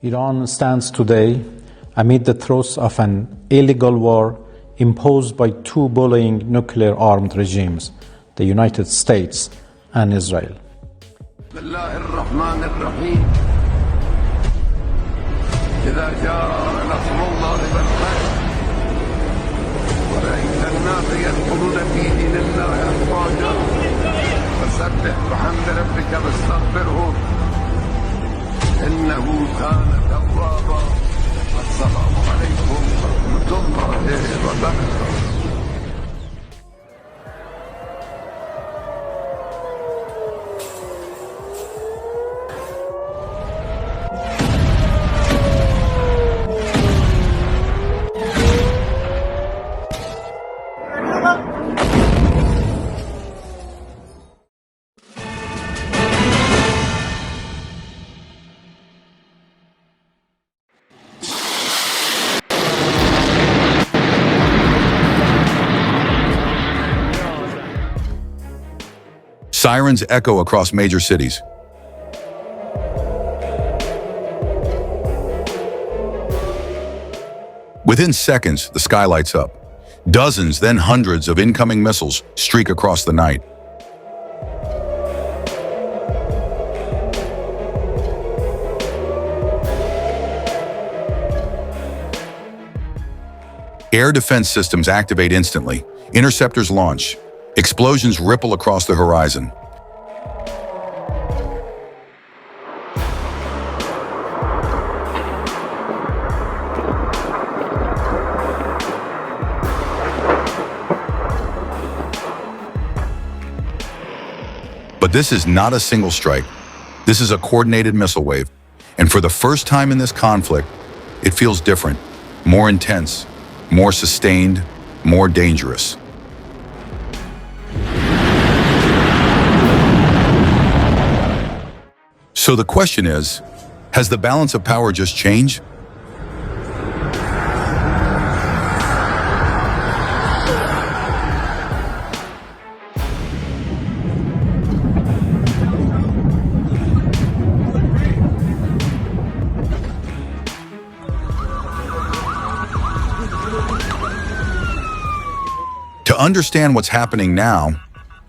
Iran stands today amid the throes of an illegal war imposed by two bullying nuclear-armed regimes, the United States and Israel. إنه كان توابا. السلام عليكم ورحمة الله وبركاته. Sirens echo across major cities. Within seconds, the sky lights up. Dozens, then hundreds of incoming missiles streak across the night. Air defense systems activate instantly. Interceptors launch. Explosions ripple across the horizon. But this is not a single strike. This is a coordinated missile wave. And for the first time in this conflict, it feels different, more intense, more sustained, more dangerous. So the question is, has the balance of power just changed? To understand what's happening now,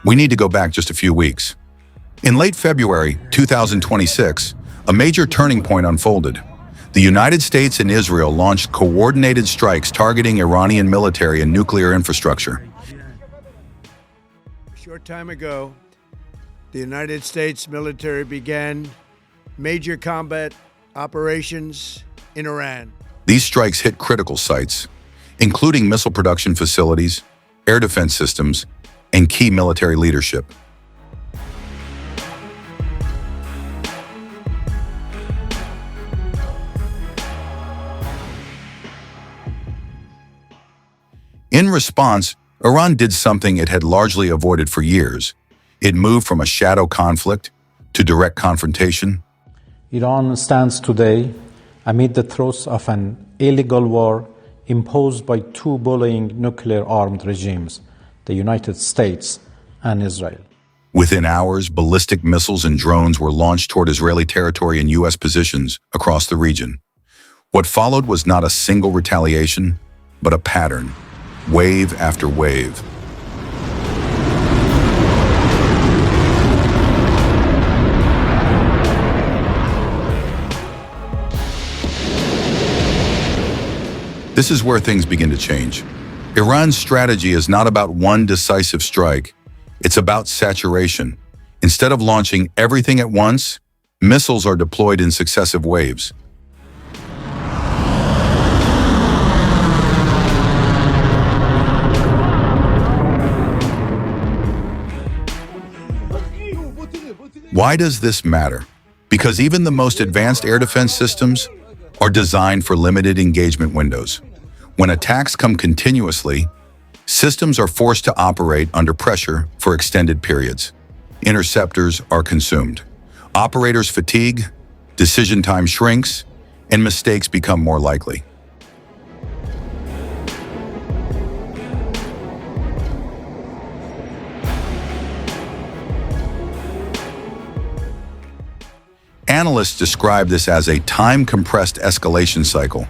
we need to go back just a few weeks. In late February 2026, a major turning point unfolded. The United States and Israel launched coordinated strikes targeting Iranian military and nuclear infrastructure. A short time ago, the United States military began major combat operations in Iran. These strikes hit critical sites, including missile production facilities, air defense systems, and key military leadership. In response, Iran did something it had largely avoided for years. It moved from a shadow conflict to direct confrontation. Iran stands today amid the throes of an illegal war imposed by two bullying nuclear-armed regimes, the United States and Israel. Within hours, ballistic missiles and drones were launched toward Israeli territory and U.S. positions across the region. What followed was not a single retaliation, but a pattern, wave after wave. This is where things begin to change. Iran's strategy is not about one decisive strike. It's about saturation. Instead of launching everything at once, missiles are deployed in successive waves. Why does this matter? Because even the most advanced air defense systems are designed for limited engagement windows. When attacks come continuously, systems are forced to operate under pressure for extended periods. Interceptors are consumed. Operators fatigue, decision time shrinks, and mistakes become more likely. Analysts describe this as a time-compressed escalation cycle,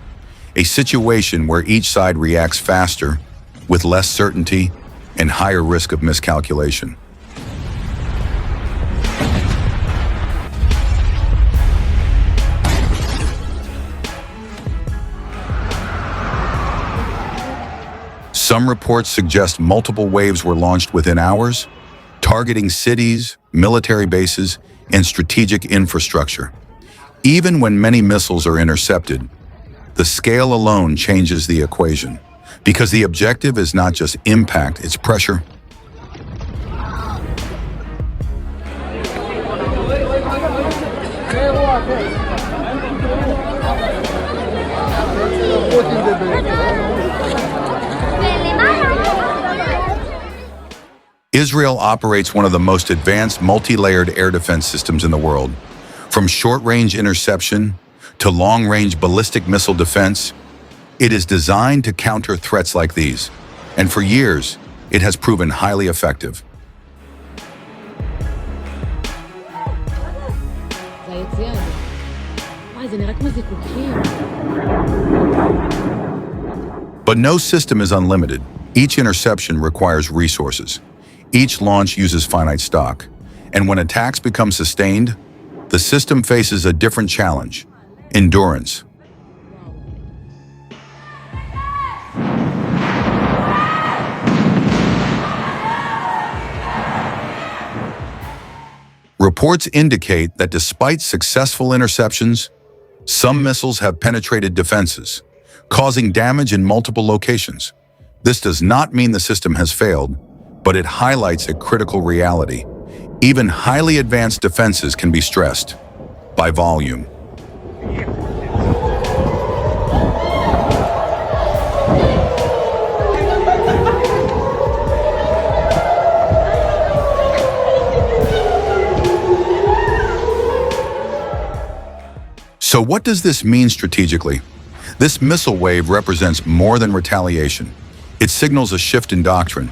a situation where each side reacts faster, with less certainty and higher risk of miscalculation. Some reports suggest multiple waves were launched within hours, targeting cities, military bases, and strategic infrastructure. Even when many missiles are intercepted, the scale alone changes the equation, because the objective is not just impact, it's pressure. Israel operates one of the most advanced multi-layered air defense systems in the world. From short-range interception to long-range ballistic missile defense, it is designed to counter threats like these. And for years, it has proven highly effective. But no system is unlimited. Each interception requires resources. Each launch uses finite stock. And when attacks become sustained, the system faces a different challenge: endurance. Reports indicate that despite successful interceptions, some missiles have penetrated defenses, causing damage in multiple locations. This does not mean the system has failed, but it highlights a critical reality. Even highly advanced defenses can be stressed by volume. So what does this mean strategically? This missile wave represents more than retaliation. It signals a shift in doctrine.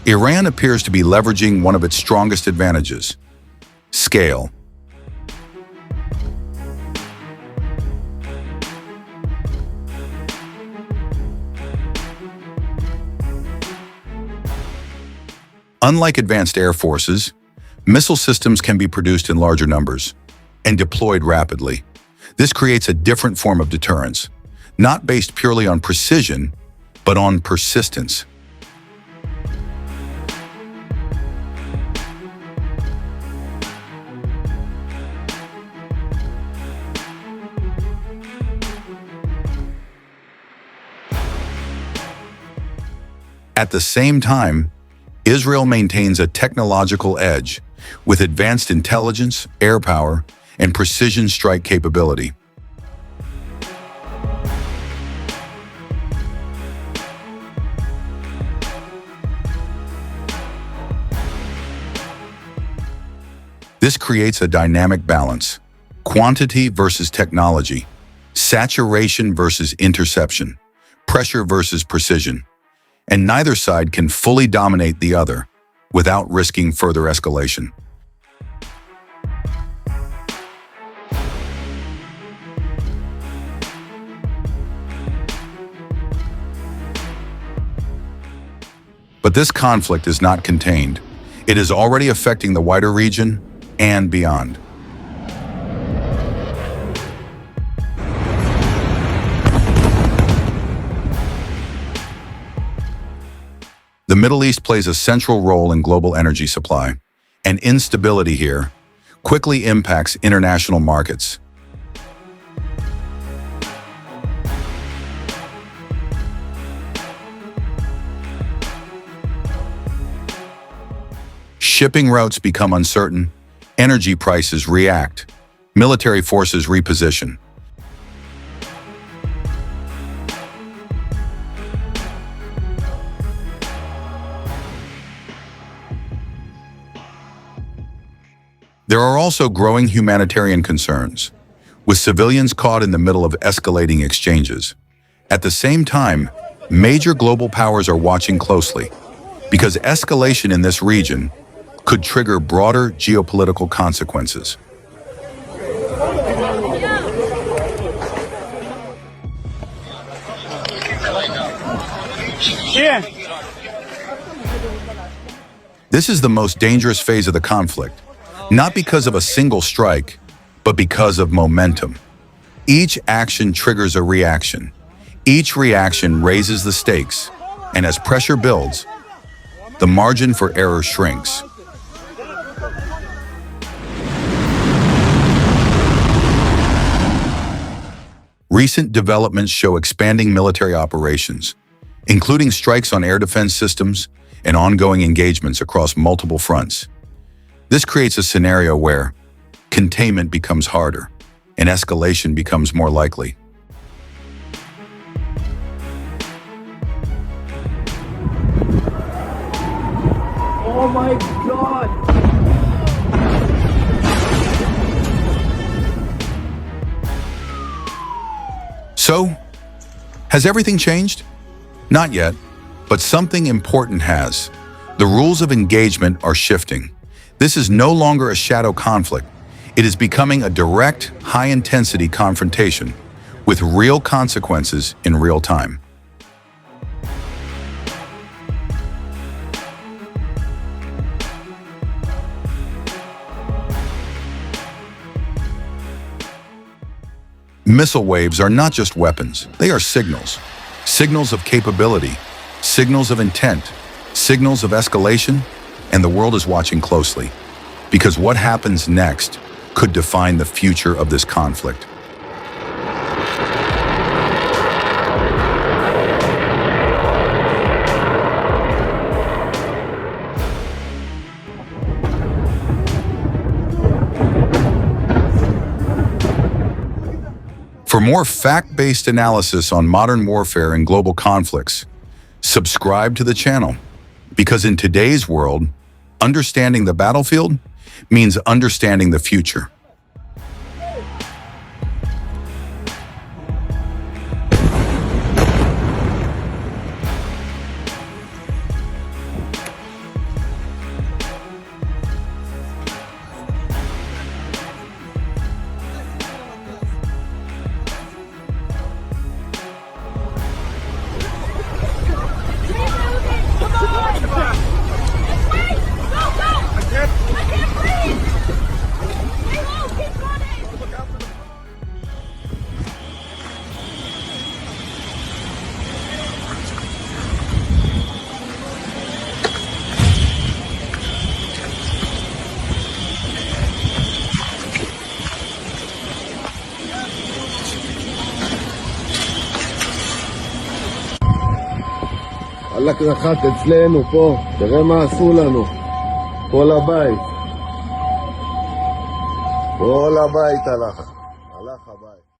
Iran appears to be leveraging one of its strongest advantages: scale. Unlike advanced air forces, missile systems can be produced in larger numbers and deployed rapidly. This creates a different form of deterrence, not based purely on precision, but on persistence. At the same time, Israel maintains a technological edge with advanced intelligence, air power, and precision strike capability. This creates a dynamic balance: quantity versus technology, saturation versus interception, pressure versus precision. And neither side can fully dominate the other without risking further escalation. But this conflict is not contained. It is already affecting the wider region and beyond. The Middle East plays a central role in global energy supply, and instability here quickly impacts international markets. Shipping routes become uncertain, energy prices react, military forces reposition. There are also growing humanitarian concerns, with civilians caught in the middle of escalating exchanges. At the same time, major global powers are watching closely, because escalation in this region could trigger broader geopolitical consequences. This is the most dangerous phase of the conflict, not because of a single strike, but because of momentum. Each action triggers a reaction. Each reaction raises the stakes, and as pressure builds, the margin for error shrinks. Recent developments show expanding military operations, including strikes on air defense systems and ongoing engagements across multiple fronts. This creates a scenario where containment becomes harder and escalation becomes more likely. Oh my God! So, has everything changed? Not yet, but something important has. The rules of engagement are shifting. This is no longer a shadow conflict. It is becoming a direct, high-intensity confrontation with real consequences in real time. Missile waves are not just weapons, they are signals. Signals of capability, signals of intent, signals of escalation, and the world is watching closely. Because what happens next could define the future of this conflict. For more fact-based analysis on modern warfare and global conflicts, subscribe to the channel. Because in today's world, understanding the battlefield means understanding the future. הלך נחת אצלנו פה, תראה מה עשו לנו, כל הבית הלך הבית.